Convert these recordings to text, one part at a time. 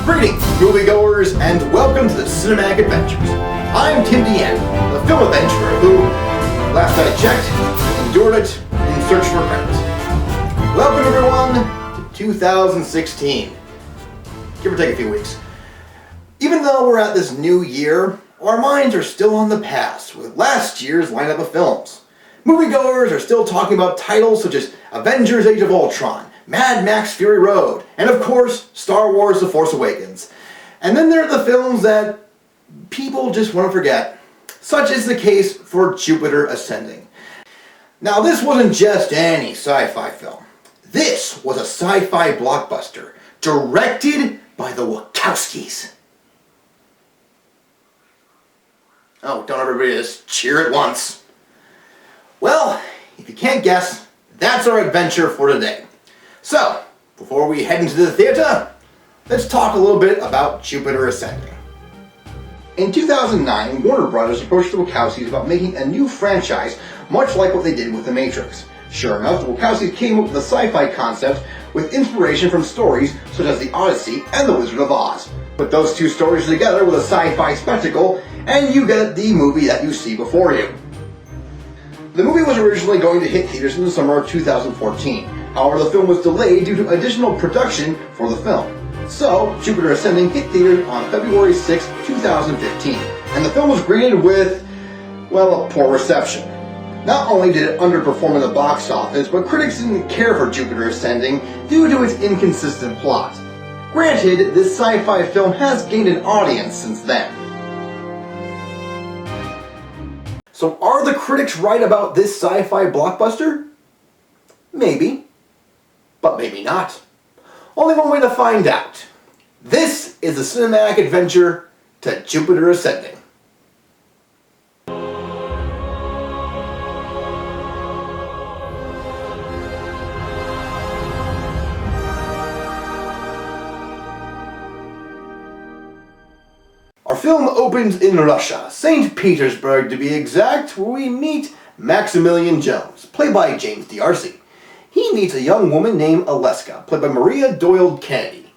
Greetings, moviegoers, and welcome to the Cinematic Adventures. I'm Timdiana, the film adventurer who, last I checked, endured it in search for credits. Welcome everyone to 2016. Give or take a few weeks. Even though we're at this new year, our minds are still on the past with last year's lineup of films. Moviegoers are still talking about titles such as Avengers Age of Ultron, Mad Max Fury Road, and of course, Star Wars The Force Awakens. And then there are the films that people just want to forget. Such is the case for Jupiter Ascending. Now this wasn't just any sci-fi film. This was a sci-fi blockbuster, directed by the Wachowskis. Oh, don't everybody just cheer at once. Well, if you can't guess, that's our adventure for today. So, before we head into the theater, let's talk a little bit about Jupiter Ascending. In 2009, Warner Brothers approached the Wachowskis about making a new franchise much like what they did with The Matrix. Sure enough, the Wachowskis came up with a sci-fi concept with inspiration from stories such as The Odyssey and The Wizard of Oz. Put those two stories together with a sci-fi spectacle, and you get the movie that you see before you. The movie was originally going to hit theaters in the summer of 2014. However, the film was delayed due to additional production for the film. So, Jupiter Ascending hit theaters on February 6, 2015. And the film was greeted with, well, a poor reception. Not only did it underperform in the box office, but critics didn't care for Jupiter Ascending due to its inconsistent plot. Granted, this sci-fi film has gained an audience since then. So are the critics right about this sci-fi blockbuster? Maybe, but maybe not. Only one way to find out. This is the cinematic adventure to Jupiter Ascending. Our film opens in Russia, St. Petersburg to be exact, where we meet Maximilian Jones, played by James D'Arcy. He meets a young woman named Aleska, played by Maria Doyle Kennedy.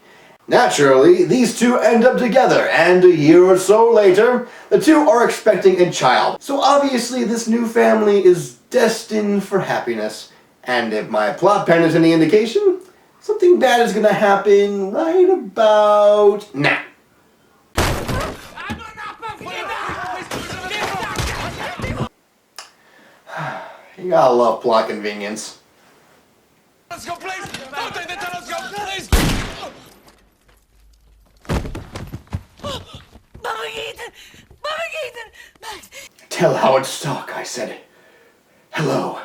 Naturally, these two end up together, and a year or so later, the two are expecting a child. So obviously this new family is destined for happiness. And if my plot pen is any indication, something bad is gonna happen right about now. You gotta love plot convenience. Let's go, please! Don't take the telescope, please! Tell Howard Stark I said hello.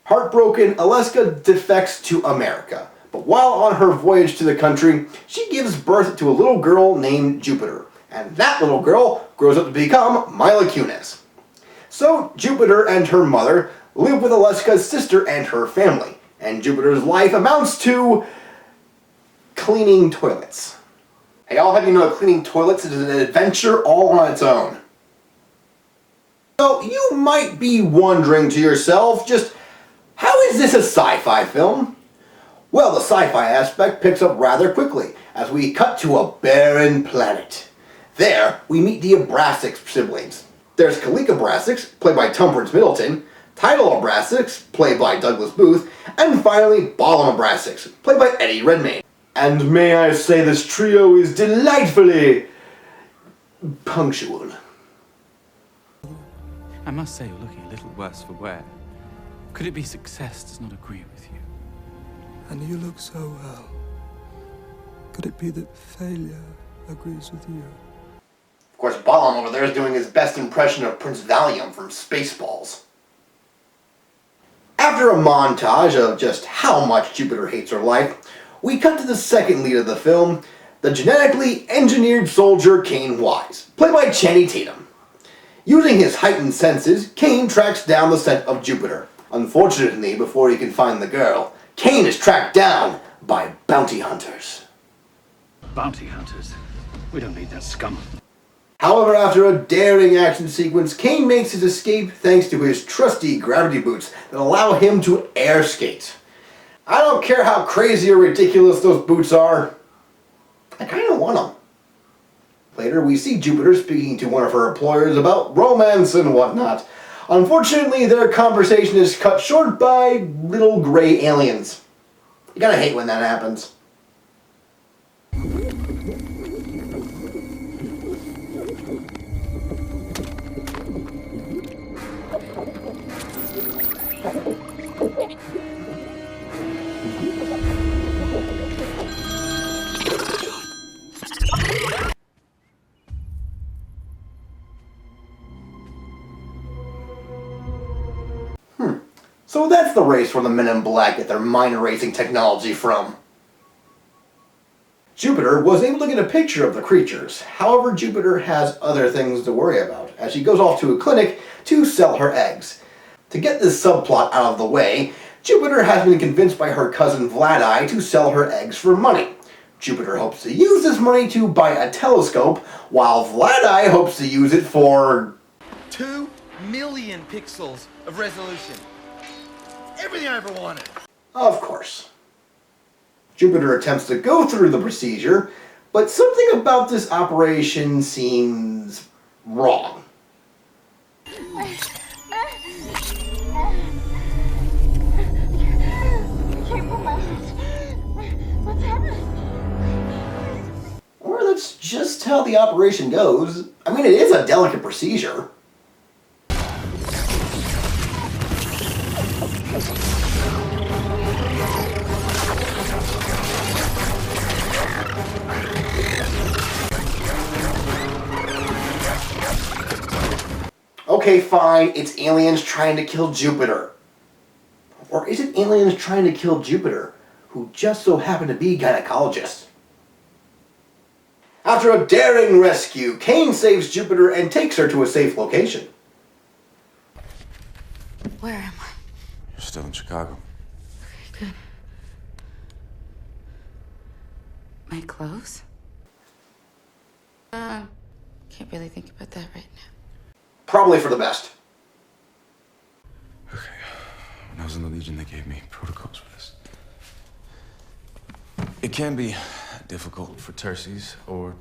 Heartbroken, Aleska defects to America. But while on her voyage to the country, she gives birth to a little girl named Jupiter. And that little girl grows up to become Mila Kunis. So, Jupiter and her mother live with Aleska's sister and her family, and Jupiter's life amounts to cleaning toilets. Hey, I'll have you know cleaning toilets is an adventure all on its own. So, you might be wondering to yourself, just how is this a sci-fi film? Well, the sci-fi aspect picks up rather quickly as we cut to a barren planet. There, we meet the Abrasax siblings. There's Khalik Abrasax, played by Temperance Middleton, Tidal Abrasax, played by Douglas Booth, and finally Balaam Abrasax, played by Eddie Redmayne. And may I say this trio is delightfully punctual. I must say you're looking a little worse for wear. Could it be success does not agree with you? And you look so well. Could it be that failure agrees with you? Of course, Balaam over there is doing his best impression of Prince Valium from Spaceballs. After a montage of just how much Jupiter hates her life, we cut to the second lead of the film, the genetically engineered soldier Kane Wise, played by Channing Tatum. Using his heightened senses, Kane tracks down the scent of Jupiter. Unfortunately, before he can find the girl, Kane is tracked down by bounty hunters. Bounty hunters? We don't need that scum. However, after a daring action sequence, Kane makes his escape thanks to his trusty gravity boots that allow him to air skate. I don't care how crazy or ridiculous those boots are, I kind of want them. Later, we see Jupiter speaking to one of her employers about romance and whatnot. Unfortunately, their conversation is cut short by little gray aliens. You gotta hate when that happens. So that's the race where the men in black get their mind-erasing technology from. Jupiter was able to get a picture of the creatures. However, Jupiter has other things to worry about as she goes off to a clinic to sell her eggs. To get this subplot out of the way, Jupiter has been convinced by her cousin Vladai to sell her eggs for money. Jupiter hopes to use this money to buy a telescope, while Vladai hopes to use it for 2 million pixels of resolution. Everything I ever wanted. Of course. Jupiter attempts to go through the procedure, but something about this operation seems wrong. What's happening? Or that's just how the operation goes. I mean, it is a delicate procedure. Okay, fine, it's aliens trying to kill Jupiter. Or is it aliens trying to kill Jupiter, who just so happen to be gynecologists? After a daring rescue, Kane saves Jupiter and takes her to a safe location. Where am I? You're still in Chicago. Okay, good. My clothes? Can't really think about that right now. Probably for the best. Okay. When I was in the Legion, they gave me protocols for this. It can be difficult for terces or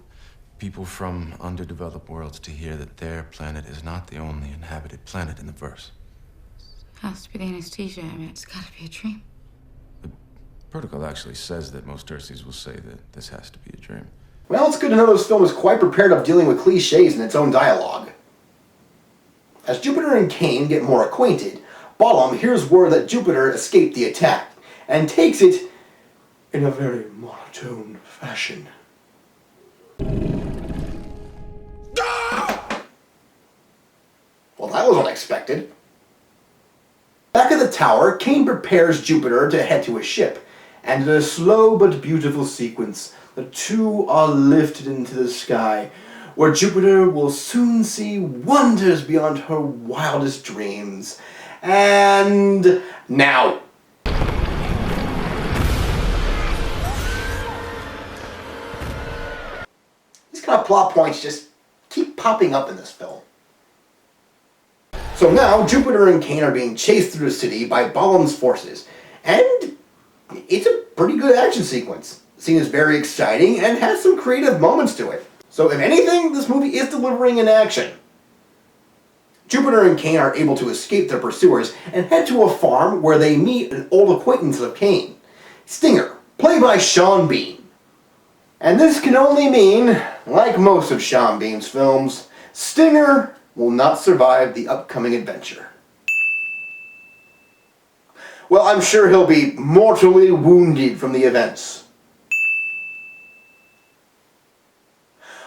people from underdeveloped worlds to hear that their planet is not the only inhabited planet in the verse. Has to be the anesthesia. I mean, it's gotta be a dream. The protocol actually says that most terces will say that this has to be a dream. Well, it's good to know this film is quite prepared of dealing with cliches in its own dialogue. As Jupiter and Kane get more acquainted, Balaam hears word that Jupiter escaped the attack, and takes it in a very monotone fashion. Well, that was unexpected. Back at the tower, Kane prepares Jupiter to head to his ship, and in a slow but beautiful sequence, the two are lifted into the sky, where Jupiter will soon see wonders beyond her wildest dreams. And now. These kind of plot points just keep popping up in this film. So now, Jupiter and Kane are being chased through the city by Balaam's forces, and it's a pretty good action sequence. The scene is very exciting and has some creative moments to it. So if anything, this movie is delivering in action. Jupiter and Kane are able to escape their pursuers and head to a farm where they meet an old acquaintance of Kane, Stinger, played by Sean Bean. And this can only mean, like most of Sean Bean's films, Stinger will not survive the upcoming adventure. Well, I'm sure he'll be mortally wounded from the events.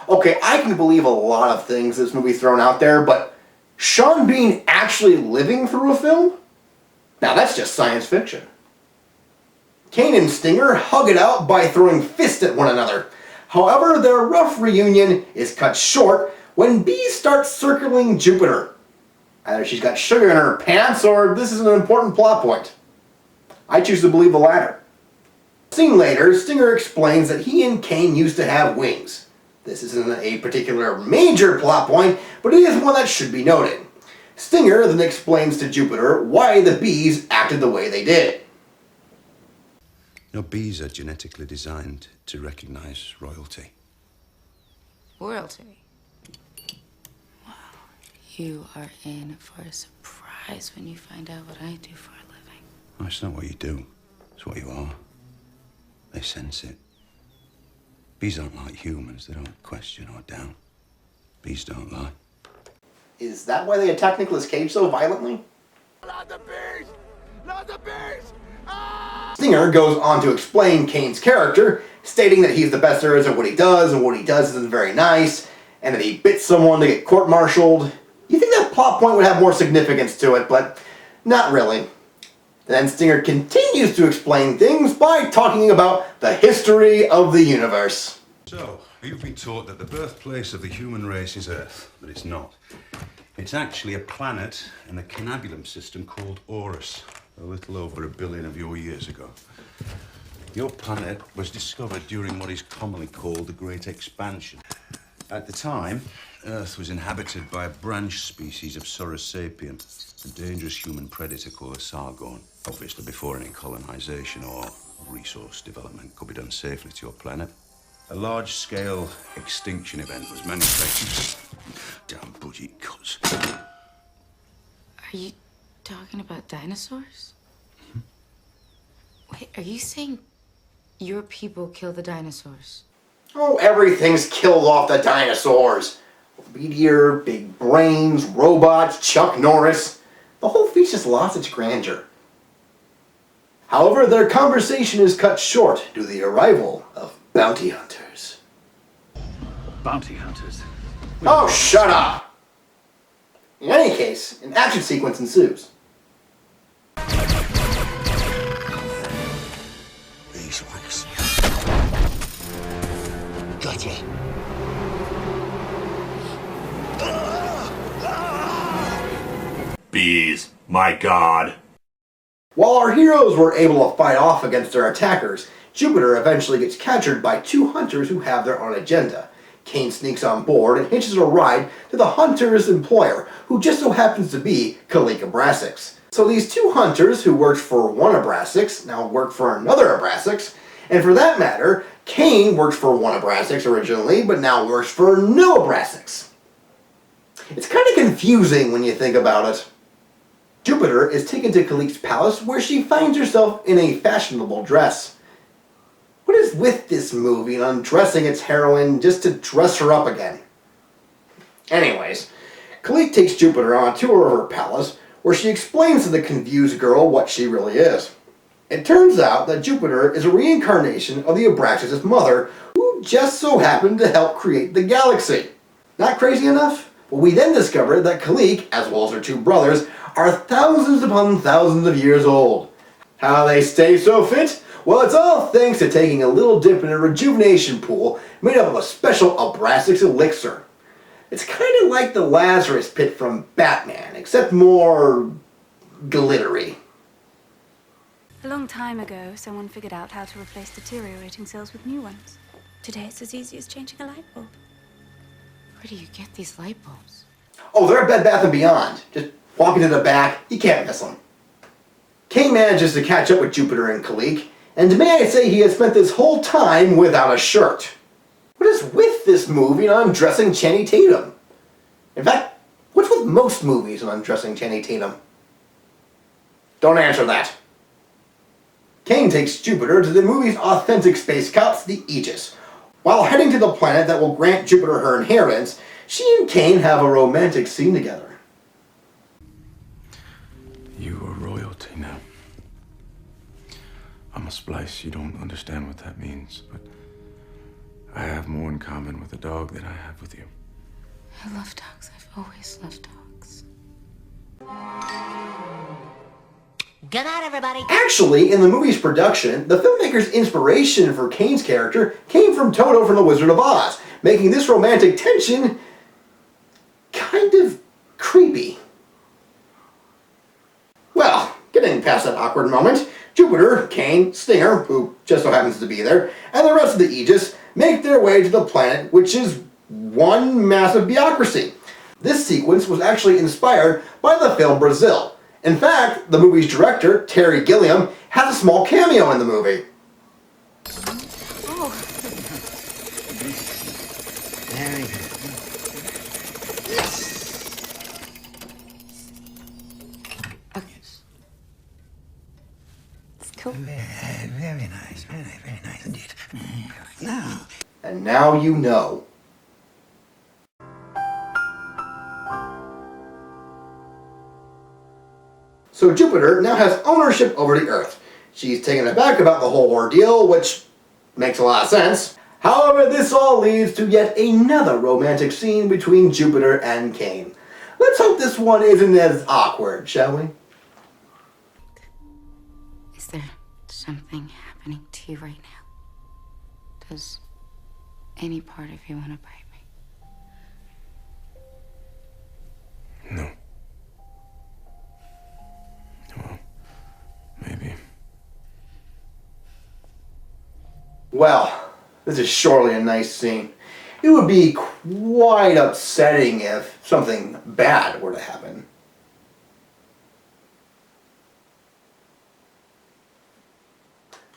Okay, I can believe a lot of things this movie thrown out there, but Sean Bean actually living through a film? Now that's just science fiction. Kane and Stinger hug it out by throwing fists at one another. However, their rough reunion is cut short when Bee starts circling Jupiter. Either she's got sugar in her pants, or this is an important plot point. I choose to believe the latter. Seen later, Stinger explains that he and Kane used to have wings. This isn't a particular major plot point, but it is one that should be noted. Stinger then explains to Jupiter why the bees acted the way they did. You know, bees are genetically designed to recognize royalty. Royalty? Wow. You are in for a surprise when you find out what I do for a living. No, it's not what you do. It's what you are. They sense it. Bees aren't like humans. They don't question or doubt. Bees don't lie. Is that why they attack Nicolas Cage so violently? Not the bees! Not the bees! Stinger goes on to explain Kane's character, stating that he's the best there is at what he does, and what he does isn't very nice, and that he bit someone to get court-martialed. You think that plot point would have more significance to it, but not really. Then Stinger continues to explain things by talking about the history of the universe. So, you've been taught that the birthplace of the human race is Earth, but it's not. It's actually a planet in the Cannabulum system called Orus, a little over 1 billion of your years ago. Your planet was discovered during what is commonly called the Great Expansion. At the time, Earth was inhabited by a branch species of Saurosapian, a dangerous human predator called a Sargon. Obviously, before any colonization or resource development could be done safely to your planet, a large-scale extinction event was manifested. Damn budget cuts. Are you talking about dinosaurs? Wait, are you saying your people killed the dinosaurs? Oh, everything's killed off the dinosaurs. Meteor, big brains, robots, Chuck Norris. The whole feat's just lost its grandeur. However, their conversation is cut short due to the arrival of bounty hunters. Bounty hunters? Oh, shut up! In any case, an action sequence ensues. Beeswax. Got it. Bees, my god. While our heroes were able to fight off against their attackers, Jupiter eventually gets captured by 2 hunters who have their own agenda. Kane sneaks on board and hitches a ride to the hunter's employer, who just so happens to be Kalik Abrasax. So these 2 hunters who worked for one Abrasax now work for another Abrasax, and for that matter, Kane worked for one Abrasax originally, but now works for no Abrasax. It's kind of confusing when you think about it. Jupiter is taken to Kalik's palace, where she finds herself in a fashionable dress. What is with this movie and undressing its heroine just to dress her up again? Anyways, Kalik takes Jupiter on a tour of her palace, where she explains to the confused girl what she really is. It turns out that Jupiter is a reincarnation of the Abraxas' mother, who just so happened to help create the galaxy. Not crazy enough? Well, we then discover that Kalik, as well as her 2 brothers, are thousands upon thousands of years old. How they stay so fit? Well, it's all thanks to taking a little dip in a rejuvenation pool made up of a special Abrasax elixir. It's kind of like the Lazarus pit from Batman, except more glittery. A long time ago, someone figured out how to replace deteriorating cells with new ones. Today, it's as easy as changing a light bulb. Where do you get these light bulbs? Oh, they're at Bed Bath & Beyond. Just walk into the back, you can't miss them. Kane manages to catch up with Jupiter and Kalik, and may I say he has spent this whole time without a shirt. What is with this movie on undressing Channing Tatum? In fact, what's with most movies on undressing Channing Tatum? Don't answer that. Kane takes Jupiter to the movie's authentic space cops, the Aegis. While heading to the planet that will grant Jupiter her inheritance, she and Kane have a romantic scene together. You are royalty now. I'm a splice. You don't understand what that means, but I have more in common with a dog than I have with you. I love dogs. I've always loved dogs. Good night, everybody. Actually, in the movie's production, the filmmaker's inspiration for Kane's character came from Toto from The Wizard of Oz, making this romantic tension kind of creepy. Well, getting past that awkward moment, Jupiter, Kane, Stinger, who just so happens to be there, and the rest of the Aegis make their way to the planet, which is one massive bureaucracy. This sequence was actually inspired by the film Brazil. In fact, the movie's director, Terry Gilliam, has a small cameo in the movie. Oh. Very good. It's cool. Very nice. Very nice indeed. Now. And now you know. So Jupiter now has ownership over the Earth. She's taken aback about the whole ordeal, which makes a lot of sense. However, this all leads to yet another romantic scene between Jupiter and Cain. Let's hope this one isn't as awkward, shall we? Is there something happening to you right now? Does any part of you want to bite me? No. Well, maybe. Well, this is surely a nice scene. It would be quite upsetting if something bad were to happen.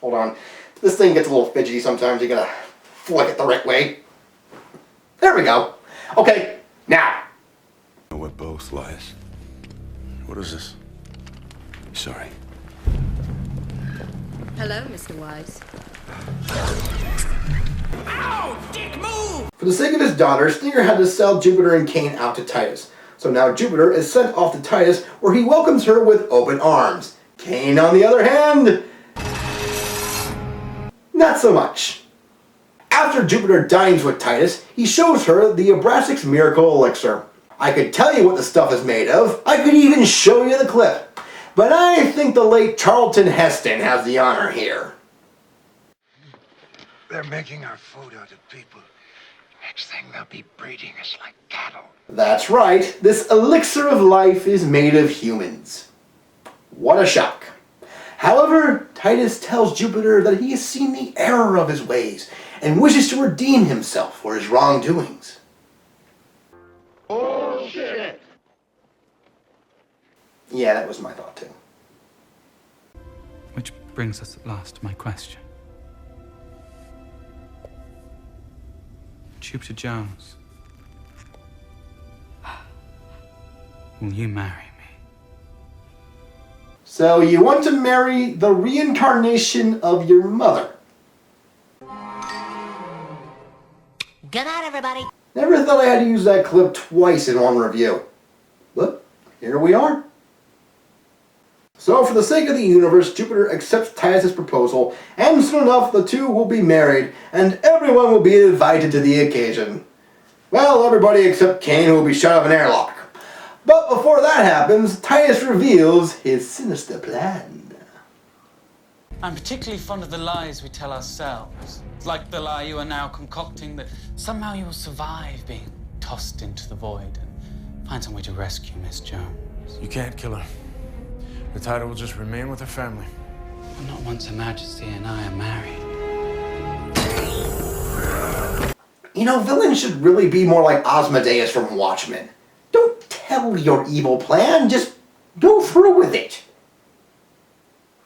Hold on. This thing gets a little fidgety sometimes. You gotta flick it the right way. There we go. Okay, now. We're both liars. What is this? Sorry. Hello, Mr. Wise. For the sake of his daughter, Stinger had to sell Jupiter and Cain out to Titus. So now Jupiter is sent off to Titus, where he welcomes her with open arms. Cain, on the other hand, not so much. After Jupiter dines with Titus, he shows her the Abrasax miracle elixir. I could tell you what the stuff is made of. I could even show you the clip. But I think the late Charlton Heston has the honor here. They're making our food out of people. Next thing, they'll be breeding us like cattle. That's right. This elixir of life is made of humans. What a shock. However, Titus tells Jupiter that he has seen the error of his ways and wishes to redeem himself for his wrongdoings. Bullshit! Yeah, that was my thought too. Which brings us at last to my question. Jupiter Jones, will you marry me? So you want to marry the reincarnation of your mother? Good night, everybody. Never thought I had to use that clip twice in one review. But here we are. So for the sake of the universe, Jupiter accepts Titus' proposal, and soon enough the two will be married, and everyone will be invited to the occasion. Well, everybody except Cain, who will be shot out of an airlock. But before that happens, Titus reveals his sinister plan. I'm particularly fond of the lies we tell ourselves. It's like the lie you are now concocting that somehow you'll survive being tossed into the void and find some way to rescue Miss Jones. You can't kill her. The title will just remain with her family. But not once Her Majesty and I are married. You know, villains should really be more like Asmodeus from Watchmen. Don't tell your evil plan, just go through with it.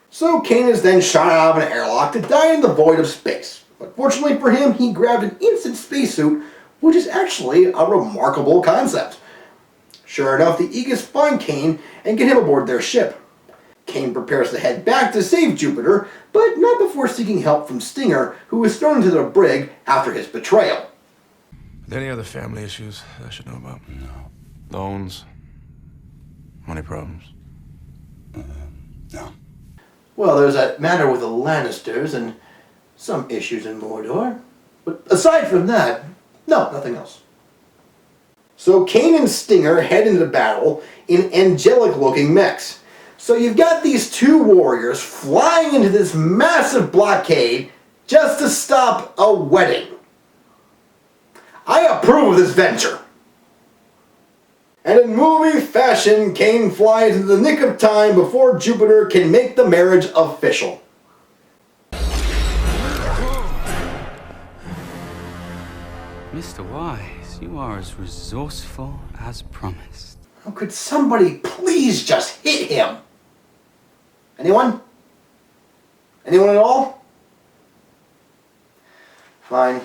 So Cain is then shot out of an airlock to die in the void of space. But fortunately for him, he grabbed an instant spacesuit, which is actually a remarkable concept. Sure enough, the Aegis find Cain and get him aboard their ship. Cain prepares to head back to save Jupiter, but not before seeking help from Stinger, who was thrown into the brig after his betrayal. Are there any other family issues I should know about? No. Loans? Money problems? No. Well, there's that matter with the Lannisters and some issues in Mordor. But aside from that, no, nothing else. So Cain and Stinger head into battle in angelic-looking mechs. So you've got these two warriors flying into this massive blockade just to stop a wedding. I approve of this venture. And in movie fashion, Cain flies into the nick of time before Jupiter can make the marriage official. Mr. Wise, you are as resourceful as promised. Oh, could somebody please just hit him? Anyone? Anyone at all? Fine.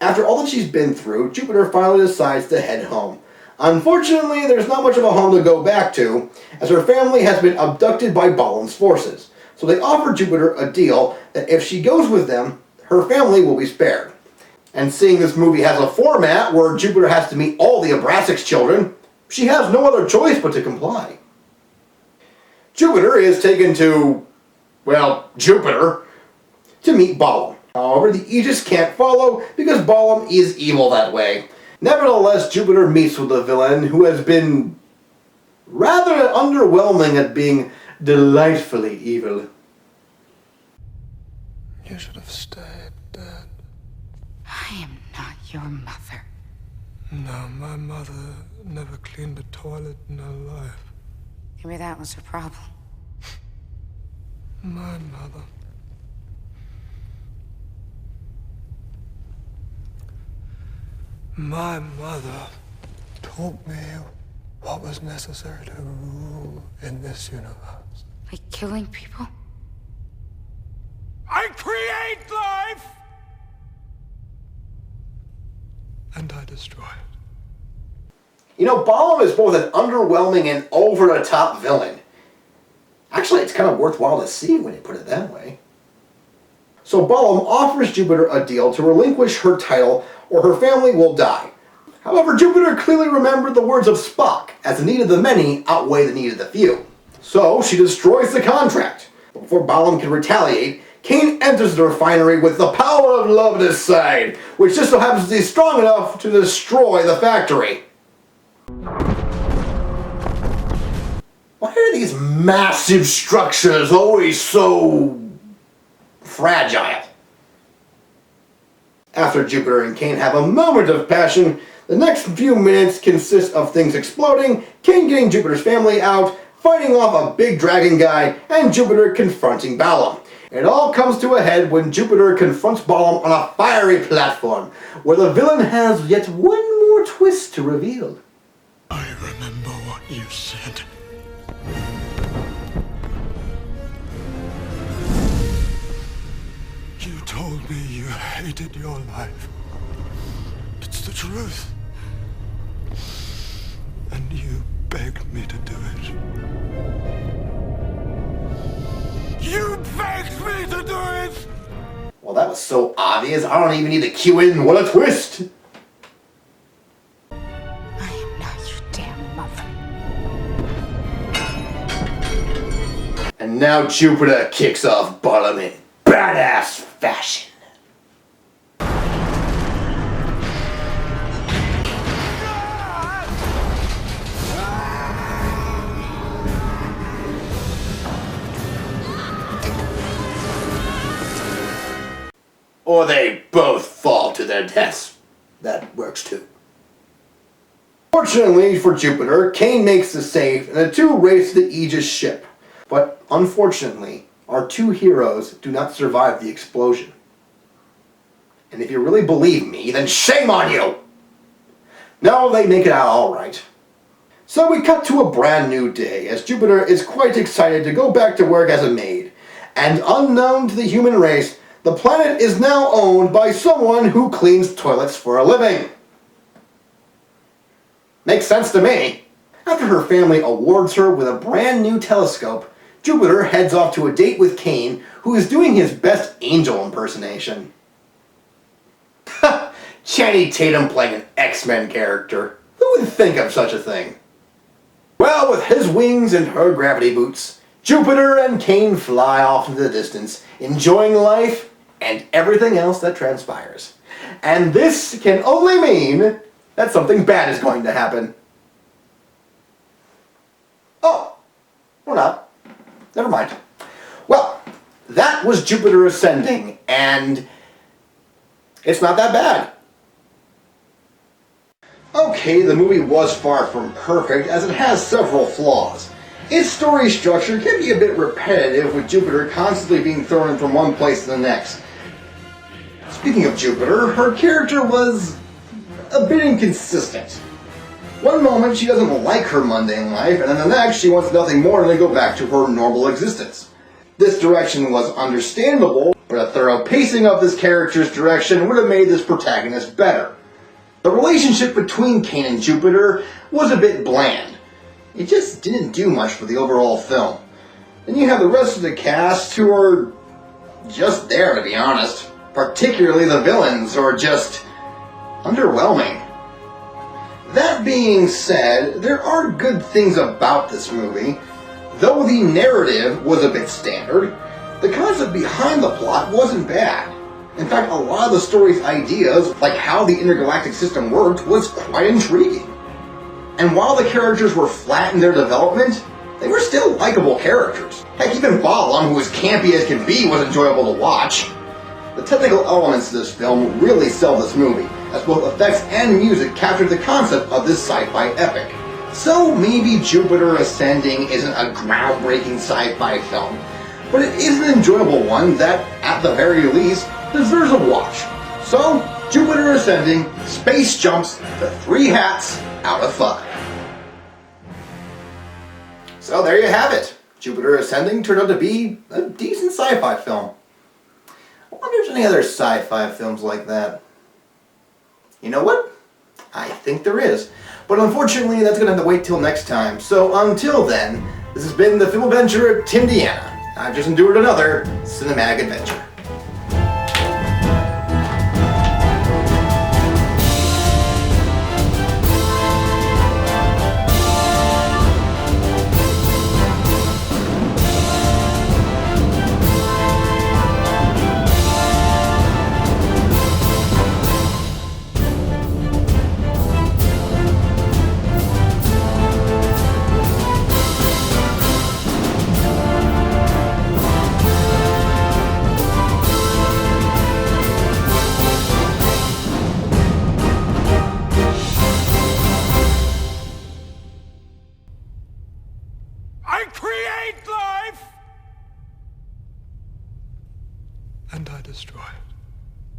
After all that she's been through, Jupiter finally decides to head home. Unfortunately, there's not much of a home to go back to, as her family has been abducted by Balam's forces. So they offer Jupiter a deal that if she goes with them, her family will be spared. And seeing this movie has a format where Jupiter has to meet all the Abrasax children, she has no other choice but to comply. Jupiter is taken to, well, Jupiter, to meet Balam. However, the Aegis can't follow because Balam is evil that way. Nevertheless, Jupiter meets with the villain who has been rather underwhelming at being delightfully evil. You should have stayed, Dad. I am not your mother. No, my mother never cleaned a toilet in her life. Maybe that was her problem. My mother. My mother taught me what was necessary to rule in this universe. Like killing people? I create life! And I destroy it. You know, Balam is both an underwhelming and over-the-top villain. Actually, it's kind of worthwhile to see when you put it that way. So Balam offers Jupiter a deal to relinquish her title or her family will die. However, Jupiter clearly remembered the words of Spock, as the need of the many outweigh the need of the few. So she destroys the contract. But before Balam can retaliate, Cain enters the refinery with the power of love at his side, which just so happens to be strong enough to destroy the factory. Why are these massive structures always so fragile? After Jupiter and Cain have a moment of passion, the next few minutes consist of things exploding, Cain getting Jupiter's family out, fighting off a big dragon guy, and Jupiter confronting Balam. It all comes to a head when Jupiter confronts Balam on a fiery platform, where the villain has yet one more twist to reveal. I remember what you said. You told me you hated your life. It's the truth. And you begged me to do it. You begged me to do it! Well, that was so obvious, I don't even need to cue in. What a twist! I am not your damn mother. And now Jupiter kicks off Balam in badass fashion. Or they both fall to their deaths. That works too. Fortunately for Jupiter, Cain makes the save and the two race to the Aegis ship. But unfortunately, our two heroes do not survive the explosion. And if you really believe me, then shame on you! No, they make it out alright. So we cut to a brand new day, as Jupiter is quite excited to go back to work as a maid. And unknown to the human race, the planet is now owned by someone who cleans toilets for a living. Makes sense to me. After her family awards her with a brand new telescope, Jupiter heads off to a date with Cain, who is doing his best angel impersonation. Channing Tatum playing an X-Men character. Who would think of such a thing? Well, with his wings and her gravity boots, Jupiter and Cain fly off into the distance, enjoying life and everything else that transpires. And this can only mean that something bad is going to happen. Oh, or not. Never mind. Well, that was Jupiter Ascending, and it's not that bad. Okay, the movie was far from perfect, as it has several flaws. Its story structure can be a bit repetitive, with Jupiter constantly being thrown from one place to the next. Speaking of Jupiter, her character was a bit inconsistent. One moment she doesn't like her mundane life, and then the next she wants nothing more than to go back to her normal existence. This direction was understandable, but a thorough pacing pacing of this character's direction would have made this protagonist better. The relationship between Cain and Jupiter was a bit bland. It just didn't do much for the overall film. Then you have the rest of the cast who are just there, to be honest. Particularly the villains, who are just underwhelming. That being said, there are good things about this movie. Though the narrative was a bit standard, the concept behind the plot wasn't bad. In fact, a lot of the story's ideas, like how the intergalactic system worked, was quite intriguing. And while the characters were flat in their development, they were still likable characters. Heck, even Balaam, who was campy as can be, was enjoyable to watch. The technical elements of this film really sell this movie, as both effects and music captured the concept of this sci-fi epic. So maybe Jupiter Ascending isn't a groundbreaking sci-fi film, but it is an enjoyable one that, at the very least, deserves a watch. So, Jupiter Ascending space jumps to 3 hats out of 5. So there you have it. Jupiter Ascending turned out to be a decent sci-fi film. I wonder if there's any other sci-fi films like that. You know what? I think there is. But unfortunately, that's going to have to wait till next time. So until then, this has been the film adventurer Timdiana. I've just endured another cinematic adventure.